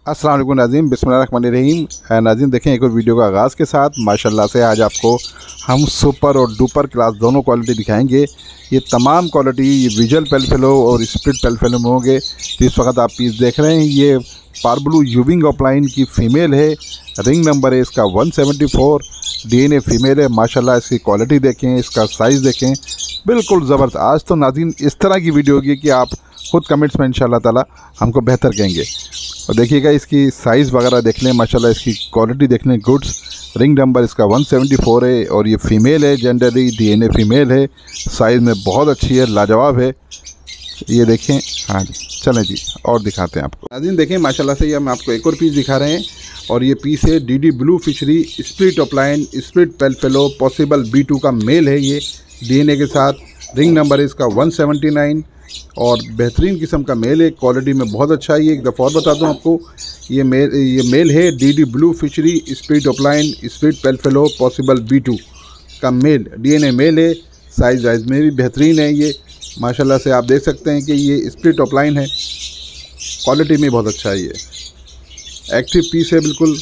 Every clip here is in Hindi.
अस्सलाम वालेकुम नाज़रीन, बिस्मिल्लाहिर्रहमानिर्रहीम। नाज़रीन देखें एक और वीडियो का आगाज़ के साथ माशाल्लाह से आज आपको हम सुपर और डुपर क्लास दोनों क्वालिटी दिखाएंगे। ये तमाम क्वालिटी ये विजुअल पेल फेलो और स्प्लिट पेल फेलो में होंगे। तो इस वक्त आप पीस देख रहे हैं, ये पारब्लू यूविंग ऑफलाइन की फ़ीमेल है, रिंग नंबर है इसका 174, DNA फीमेल है। माशाल्लाह इसकी क्वालिटी देखें, इसका साइज़ देखें, बिल्कुल ज़बरदस्त। आज तो नाज़रीन इस तरह की वीडियो होगी कि आप ख़ुद कमेंट्स में इंशाल्लाह ताला हमको बेहतर कहेंगे। और देखिएगा इसकी साइज़ वगैरह देख लें, माशाल्लाह इसकी क्वालिटी देख लें, गुड्स। रिंग नंबर इसका 174 है और ये फ़ीमेल है, जेंडरली DNA फीमेल है, साइज़ में बहुत अच्छी है, लाजवाब है। ये देखें, हाँ जी, चलें जी और दिखाते हैं आपको। नाज़रीन देखें माशाल्लाह से ये हम आपको एक और पीस दिखा रहे हैं और ये पीस है DD blue fishery split offline split pale fellow possible B2 का मेल है। ये DNA के साथ, रिंग नंबर है इसका 179 और बेहतरीन किस्म का मेल है, क्वालिटी में बहुत अच्छा है। ये एक दफ़ा और बता दूं आपको, ये मेल है DD blue fishery split offline split pale fellow possible B2 का मेल, DNA मेल है, साइज़ में भी बेहतरीन है। ये माशाल्लाह से आप देख सकते हैं कि ये स्प्लिट ऑफलाइन है, क्वालिटी में बहुत अच्छा है। ये एक्टिव पीस है बिल्कुल।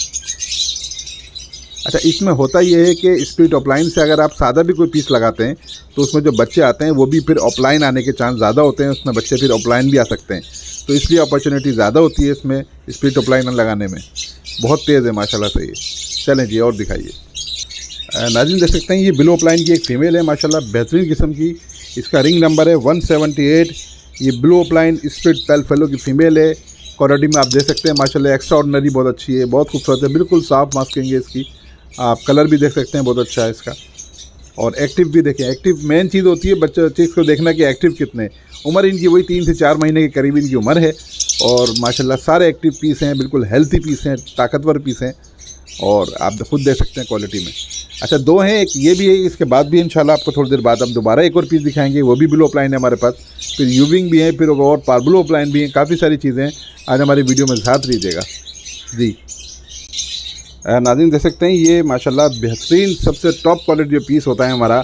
अच्छा, इसमें होता ये है कि स्प्लिट ऑफलाइन से अगर आप सादा भी कोई पीस लगाते हैं तो उसमें जो बच्चे आते हैं वो भी फिर ऑफलाइन आने के चांस ज़्यादा होते हैं, उसमें बच्चे फिर ऑफलाइन भी आ सकते हैं, तो इसलिए अपॉर्चुनिटी ज़्यादा होती है इसमें स्प्लिट ऑफलाइन लगाने में। बहुत तेज़ है माशाल्लाह से ये। चलें जी और दिखाइए। नाज़रीन देख सकते हैं ये ब्लू ऑफलाइन की एक फ़ीमेल है, माशाल्लाह बेहतरीन किस्म की। इसका रिंग नंबर है 178। ये blue offline split pale fellow की फ़ीमेल है, क्वालिटी में आप देख सकते हैं माशाल्लाह एक्स्ट्रा ऑर्डिनरी बहुत अच्छी है, बहुत खूबसूरत है, बिल्कुल साफ मास्किंग है इसकी। आप कलर भी देख सकते हैं, बहुत अच्छा है इसका। और एक्टिव भी देखें, एक्टिव मेन चीज़ होती है बच्चे चीज़ को देखना कि एक्टिव कितने। उम्र इनकी वही 3 से 4 महीने के करीब इनकी उम्र है और माशाल्लाह सारे एक्टिव पीस हैं, बिल्कुल हेल्थी पीस हैं, ताकतवर पीस हैं और आप खुद देख सकते हैं क्वालिटी में। अच्छा, 2 हैं, एक ये भी है, इसके बाद भी इंशाल्लाह आपको थोड़ी देर बाद हम दोबारा एक और पीस दिखाएंगे, वो भी ब्लू ऑफलाइन है हमारे पास। फिर यूविंग भी है, फिर और पारब्लू ऑफलाइन भी है, काफ़ी सारी चीज़ें हैं। आज हमारी वीडियो में साथ लीजिएगा जी। नाज़रीन देख सकते हैं ये माशाल्लाह बेहतरीन सबसे टॉप क्वालिटी जो पीस होता है हमारा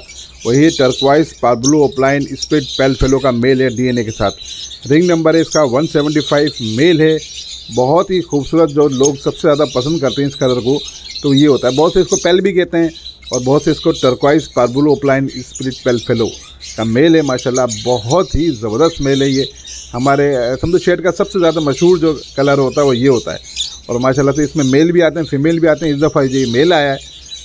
वही turquoise पारब्लू offline split pale fellow का मेल है DNA के साथ। रिंग नंबर है इसका 175 मेल है। बहुत ही खूबसूरत, जो लोग सबसे ज़्यादा पसंद करते हैं इस कलर को तो ये होता है। बहुत से इसको पेल भी कहते हैं और बहुत से इसको turquoise पारब्लू offline split pale fellow का मेल है। माशाल्लाह बहुत ही ज़बरदस्त मेल है ये। हमारे समझो शेड का सबसे ज़्यादा मशहूर जो कलर होता है वो ये होता है और माशाल्लाह से इसमें मेल भी आते हैं, फीमेल भी आते हैं। इस दफ़ा ये मेल आया है,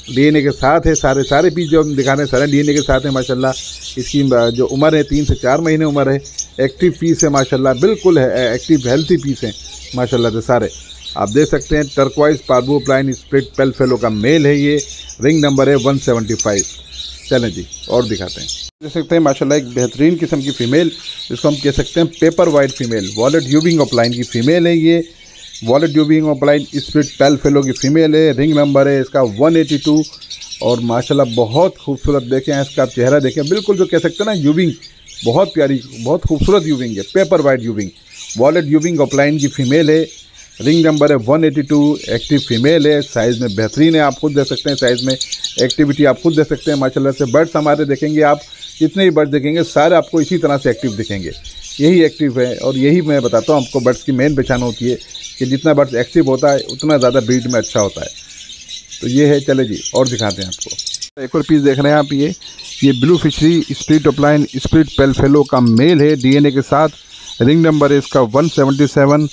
DNA के साथ है। सारे पीस जो हम दिखा रहे हैं सारे DNA के साथ है माशाल्लाह। इसकी जो उम्र है 3 से 4 महीने उम्र है। एक्टिव पीस है माशाल्लाह, बिल्कुल है एक्टिव हेल्थी पीस है माशाल्लाह से सारे। आप देख सकते हैं turquoise पारब्लू offline split pale fellow का मेल है ये। रिंग नंबर है 175। चलें जी और दिखाते हैं। देख सकते हैं माशाल्लाह एक बेहतरीन किस्म की फ़ीमेल, जिसको हम कह सकते हैं paper white female, wallet यूविंग offline की फ़ीमेल है ये। Wallet यूविंग offline split pale fellow की फ़ीमेल है। रिंग नंबर है इसका 182 और माशाल्लाह बहुत खूबसूरत। देखें इसका आप चेहरा देखें, बिल्कुल जो कह सकते हैं ना यूविंग, बहुत प्यारी बहुत खूबसूरत यूविंग है, पेपर वाइट यूविंग। वॉलेट यूविंग ऑफलाइन की फ़ीमेल है। रिंग नंबर है 182, एक्टिव फीमेल है, साइज़ में बेहतरीन है। आप खुद देख सकते हैं साइज़ में, एक्टिविटी आप खुद देख सकते हैं माशाल्लाह से। बर्ड्स हमारे देखेंगे आप, जितने भी बर्ड्स देखेंगे सारे आपको इसी तरह से एक्टिव दिखेंगे। यही एक्टिव है और यही मैं बताता हूँ आपको, बर्ड्स की मेन पहचान होती है कि जितना बर्ड्स एक्टिव होता है उतना ज़्यादा ब्रीड में अच्छा होता है। तो ये है। चले जी और दिखाते हैं आपको। एक और पीस देख रहे हैं आप, ये blue fishery split offline split pale fellow का मेल है DNA के साथ। रिंग नंबर है इसका 177।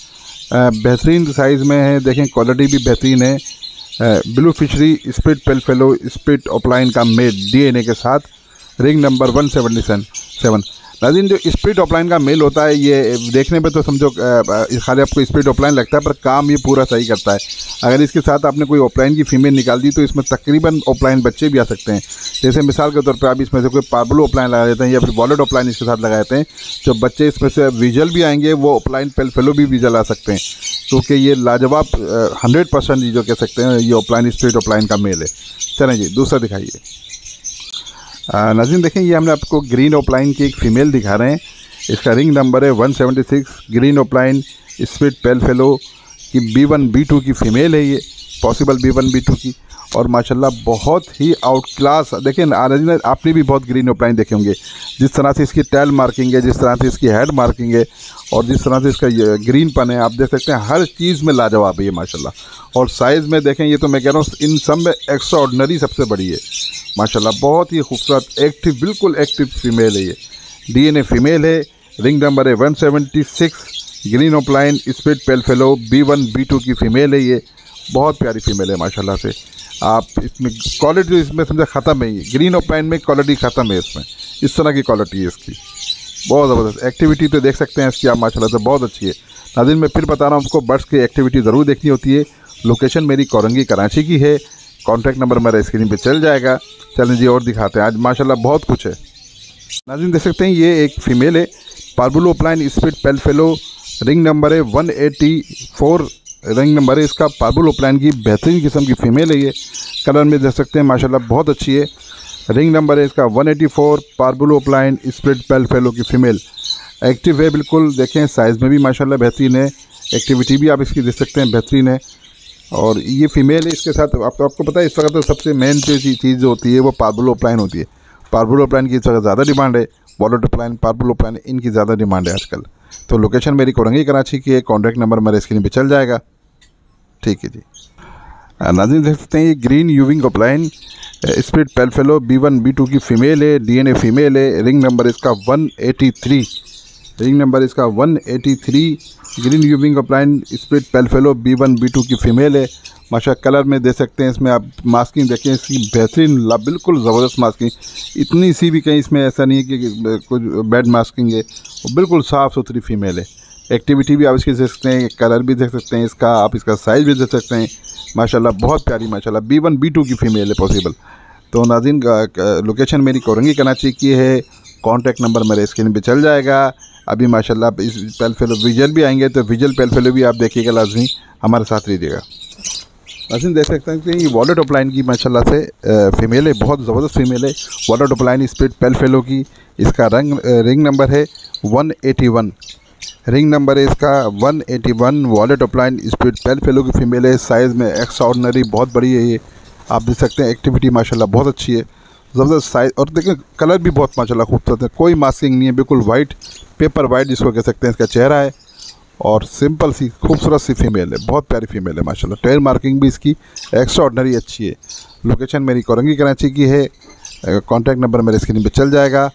बेहतरीन साइज़ में है, देखें क्वालिटी भी बेहतरीन है। Blue fishery split pale fellow split offline का मेल DNA के साथ। Ring number 177। नाज़रीन जो स्प्लिट ऑफलाइन का मेल होता है ये देखने पे तो समझो खाली आपको स्प्लिट ऑफलाइन लगता है, पर काम ये पूरा सही करता है। अगर इसके साथ आपने कोई ऑफलाइन की फ़ीमेल निकाल दी तो इसमें तकरीबन ऑफलाइन बच्चे भी आ सकते हैं। जैसे मिसाल के तौर पे आप इसमें से कोई पारब्लू ऑफलाइन लगा देते हैं या फिर वॉलेट ऑफलाइन इसके साथ लगा देते हैं, जो बच्चे इसमें से विजुअल भी आएंगे वो ऑफलाइन पेल फेलो भी विजुअल आ सकते हैं, क्योंकि ये लाजवाब 100% जो कह सकते हैं ये ऑफलाइन स्प्लिट ऑफलाइन का मेल है। चलें जी दूसरा दिखाइए। नाज़रीन देखें ये हमने आपको ग्रीन ऑफलाइन की एक फ़ीमेल दिखा रहे हैं। इसका रिंग नंबर है 176। Green offline split pale fellow की B1 B2 की फ़ीमेल है ये, पॉसिबल B1 B2 की। और माशाल्लाह बहुत ही आउट क्लास। देखिए नाज़रीन, आपने भी बहुत ग्रीन ओपलाइन देखे होंगे, जिस तरह से इसकी टेल मार्किंग है, जिस तरह से इसकी हेड मार्किंग है और जिस तरह से इसका ग्रीन पन है, आप देख सकते हैं हर चीज़ में लाजवाब है ये माशाल्लाह। और साइज़ में देखें, ये तो मैं कह रहा हूँ इन सब में एक्स्ट्रा ऑर्डिनरी सबसे बड़ी है माशाल्लाह। बहुत ही खूबसूरत एक्टिव, बिल्कुल एक्टिव फीमेल है ये। DNA फीमेल है, रिंग नंबर है 176, green opaline split pale fallow B1 B2 की फ़ीमेल है ये। बहुत प्यारी फीमेल है माशाल्लाह से। आप इसमें क्वालिटी जो इसमें समझा ख़त्म है, ये ग्रीन ओपलाइन में क्वालिटी ख़त्म है इसमें, इस तरह की क्वालिटी है इसकी, बहुत ज़बरदस्त। एक्टिविटी तो देख सकते हैं इसकी आप माशाल्लाह से, बहुत अच्छी है। नाज़रीन मैं फिर बता रहा हूँ, आपको बर्ड्स की एक्टिविटी ज़रूर देखनी होती है। लोकेशन मेरी कोरंगी कराची की है, कॉन्टैक्ट नंबर मेरा स्क्रीन पर चल जाएगा। चलें जी और दिखाते हैं, आज माशाल्लाह बहुत कुछ है। नाज़रीन देख सकते हैं ये एक फ़ीमेल है, parblue opaline split pale fallow, ring number है 184, रिंग नंबर है इसका। पार्बुलो ओपलाइन की बेहतरीन किस्म की फ़ीमेल है ये, कलर में देख सकते हैं माशाल्लाह बहुत अच्छी है। रिंग नंबर है इसका 184, पार्बुलो ओपलाइन स्प्लिट पेल फेलो की फ़ीमेल। एक्टिव है बिल्कुल, देखें साइज़ में भी माशाल्लाह बेहतरीन है, एक्टिविटी भी आप इसकी देख सकते हैं बेहतरीन है। और ये फ़ीमेल है, इसके साथ आपको पता है इस वक्त तो सबसे मेन जो चीज़ जो होती है वो पार्बुलो ओपलाइन होती है। पार्बुलो ओपलाइन की इस वक्त ज़्यादा डिमांड है, वॉलेट ओपलाइन, पार्बुलो ओपलाइन इनकी ज़्यादा डिमांड है आजकल। तो लोकेशन मेरी कोरंगी कराची की है, कॉन्टैक्ट नंबर मेरे स्क्रीन पे चल जाएगा। ठीक है जी। नाज़रीन देख सकते हैं ये ग्रीन यूविंग opaline split pale fallow B1 B2 की फ़ीमेल है, DNA फीमेल है, रिंग नंबर इसका 183, रिंग नंबर इसका 183, ग्रीन यूविंग opaline split pale fallow B1 B2 की फ़ीमेल है माशा। कलर में देख सकते हैं इसमें आप, मास्किंग देखें इसकी बेहतरीन, बिल्कुल ज़बरदस्त मास्किंग, इतनी सी भी कहीं इसमें ऐसा नहीं है कि कुछ बैड मास्किंग है, बिल्कुल साफ़ सुथरी फ़ीमेल है। एक्टिविटी भी आप इसकी देख सकते हैं, कलर भी देख सकते हैं इसका, आप इसका साइज़ भी देख सकते हैं माशाल्लाह, बहुत प्यारी माशाल्लाह। B1 B2 की फ़ीमेल है पॉसिबल। तो नाज़रीन लोकेशन मेरी कोरंगी कराची की है, कॉन्टैक्ट नंबर मेरे स्क्रीन पे चल जाएगा। अभी माशाल्लाह इस पेल फेलो विजुअल भी आएंगे, तो विजुअल पेल फेलो भी आप देखिएगा, लाजमी हमारे साथ रहिएगा। नाज़रीन देख सकते हैं कि ये वॉलेट ओपलाइन की माशाल्लाह से फ़ीमेल है, बहुत ज़बरदस्त फ़ीमेल है, wallet opaline split pale fellow की। इसका रिंग नंबर है 181, रिंग नंबर है इसका 181, wallet opaline split pale fellow की फ़ीमेल है। साइज़ में एक्स्ट्रा ऑर्डिनरी बहुत बड़ी है ये, आप देख सकते हैं। एक्टिविटी माशाल्लाह बहुत अच्छी है, ज़बरदस्त साइज़, और देखें कलर भी बहुत माशाल्लाह खूबसूरत है, कोई मास्किंग नहीं है, बिल्कुल वाइट, पेपर वाइट जिसको कह सकते हैं इसका चेहरा है। और सिंपल सी खूबसूरत सी फ़ीमेल है, बहुत प्यारी फ़ीमेल है माशाल्लाह। टेल मार्किंग भी इसकी एक्स्ट्रा ऑर्डिनरी अच्छी है। लोकेशन मेरी कोरंगी कराची की है, कॉन्टैक्ट नंबर मेरे स्क्रीन पे चल जाएगा।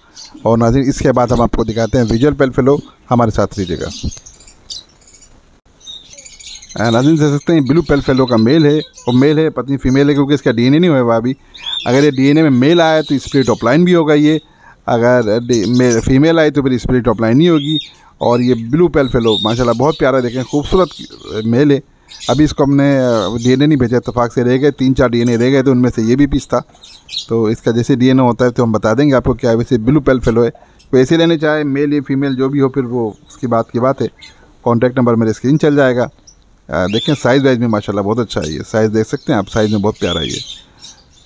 और नाज़रीन इसके बाद हम आपको दिखाते हैं विजुअल पेल फेलो, हमारे साथ रहिएगा। नाज़रीन देख सकते हैं ब्लू पेल फेलो का मेल है, और मेल है पत्नी फ़ीमेल है, क्योंकि इसका DNA नहीं हुआ अभी। अगर ये DNA में मेल आया तो स्प्लिट ओपलाइन भी होगा ये, अगर फीमेल आई तो फिर स्प्लिट ओपलाइन नहीं होगी। और ये ब्लू पेल फेलो माशाल्लाह बहुत प्यारा, देखें खूबसूरत मेल है। अभी इसको हमने DNA नहीं भेजा, इत्तेफाक से रह गए 3-4 DNA रह गए, तो उनमें से ये भी पीस था। तो इसका जैसे DNA होता है तो हम बता देंगे आपको क्या है। वैसे ब्लू पेल फेलो है, कोई ऐसे लेने चाहे मेल या फीमेल जो भी हो, फिर वो उसकी बात की बात है। कॉन्टैक्ट नंबर मेरे स्क्रीन चल जाएगा। देखें साइज़ वाइज में माशाल्लाह बहुत अच्छा है ये, साइज़ देख सकते हैं आप, साइज़ में बहुत प्यारा है ये।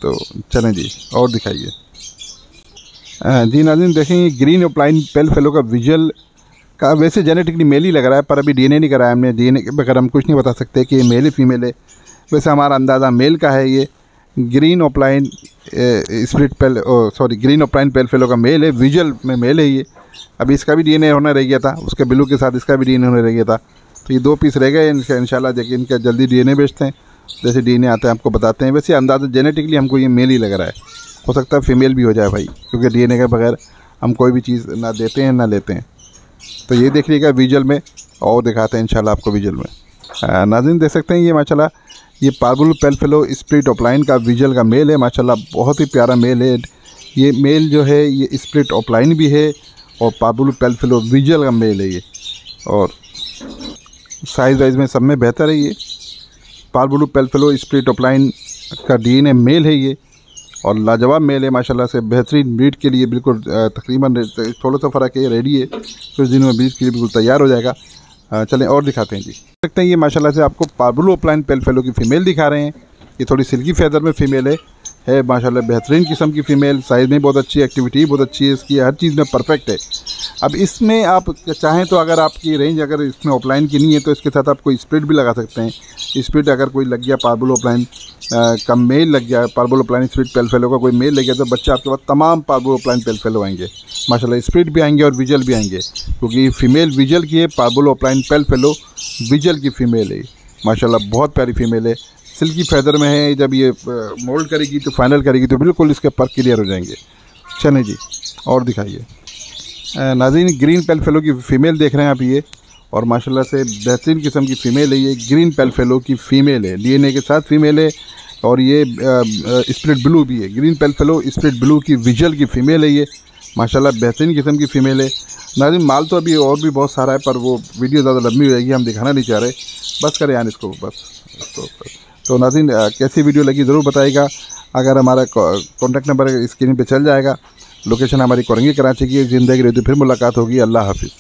तो चलें जी और दिखाइए। जी नाज़रीन देखें ये ग्रीन ओपलाइन पेल फेलो का विजुअल का वैसे जेनेटिकली मेल ही लग रहा है, पर अभी DNA नहीं कराया हमने। DNA के बगैर हम कुछ नहीं बता सकते कि ये मेल है फीमेल है। वैसे हमारा अंदाज़ा मेल का है। ये ग्रीन ओपलाइन ग्रीन ओपलाइन पेल फेलो का मेल है, विजुअल में मेल है ये। अभी इसका भी DNA होना रह गया था, उसके ब्लू के साथ इसका भी DNA होना रह गया था। तो ये 2 पीस रह गए, इंशाल्लाह देखिए इनका जल्दी DNA भेजते हैं, जैसे DNA आता है आपको बताते हैं। वैसे अंदाज़ा जेनेटिकली हमको ये मेल ही लग रहा है, हो सकता है फीमेल भी हो जाए भाई, क्योंकि DNA के बगैर हम कोई भी चीज़ ना देते हैं ना लेते हैं। तो ये देख लीजिएगा विजुअल में, और दिखाते हैं इंशाल्लाह आपको विजुअल में। नाज़रीन देख सकते हैं ये माशाल्लाह ये पार्बुलो पेल फेलो स्प्लिट ओपलाइन का विजुअल का मेल है माशाल्लाह, बहुत ही प्यारा मेल है ये। मेल जो है ये स्प्लिट ओपलाइन भी है और पार्बुलो पेल फेलो विजुअल का मेल है ये, और साइज़ वाइज में सब में बेहतर है ये। पार्बुलो पेल फेलो स्प्लिट ओपलाइन का DNA मेल है ये, और लाजवाब मेल है माशाल्लाह से। बेहतरीन ब्रीड के लिए बिल्कुल तकरीबन थोड़ा सा फ़र्क है, रेडी है, कुछ दिनों में ब्रीड के लिए बिल्कुल तैयार हो जाएगा। चलें और दिखाते हैं जी। देखते हैं ये माशाल्लाह से आपको पार्बुलो ओपलाइन पेल फेलो की फ़ीमेल दिखा रहे हैं। ये थोड़ी सिल्की फैदर में फ़ीमेल है, है माशाल्लाह, बेहतरीन किस्म की फ़ीमेल, साइज़ में बहुत अच्छी है, एक्टिविटी बहुत अच्छी है इसकी, हर चीज़ में परफेक्ट है। अब इसमें आप चाहें तो अगर आपकी रेंज अगर इसमें ऑफलाइन की नहीं है तो इसके साथ आप कोई स्प्लिट भी लगा सकते हैं। स्प्लिट अगर कोई लग गया पार्बुल ऑफलाइन का मेल लग गया, पार्बुल ऑफलाइन स्प्लिट पेल फेलो का कोई मेल लग गया तो बच्चे आपके पास तमाम पार्बुल ऑफलाइन पेल फेलो आएंगे माशाल्लाह। स्प्लिट भी आएंगे और विजल भी आएंगे, क्योंकि फ़ीमेल विजल की है, पार्बुल ऑफलाइन पेल फेलो विजल की फ़ीमेल है माशाल्लाह, बहुत प्यारी फ़ीमेल है। सिल्की फैदर में है, जब ये मोल्ड करेगी तो फाइनल करेगी तो बिल्कुल इसके पर क्लियर हो जाएंगे। चलें जी और दिखाइए। नाज़रीन, ग्रीन पेल फेलो की फ़ीमेल देख रहे हैं आप ये, और माशाल्लाह से बेहतरीन किस्म की फ़ीमेल है ये, ग्रीन पेल फेलो की फ़ीमेल है, डीएनए के साथ फ़ीमेल है, और ये स्प्लिट ब्लू भी है। ग्रीन पेल फेलो स्प्लिट ब्लू की विजल की फ़ीमेल है ये माशाल्लाह, बेहतरीन किस्म की फ़ीमेल है। नाज़रीन, माल तो अभी और भी बहुत सारा है, पर वो वीडियो ज़्यादा लंबी हो जाएगी, हम दिखाना नहीं चाह रहे, बस करें यार इसको बस। तो नाज़रीन, कैसी वीडियो लगी ज़रूर बताइएगा। अगर हमारा कॉन्टैक्ट नंबर स्क्रीन पे चल जाएगा, लोकेशन हमारी कोरंगी कराची की। ज़िंदगी रही तो फिर मुलाकात होगी। अल्लाह हाफिज़।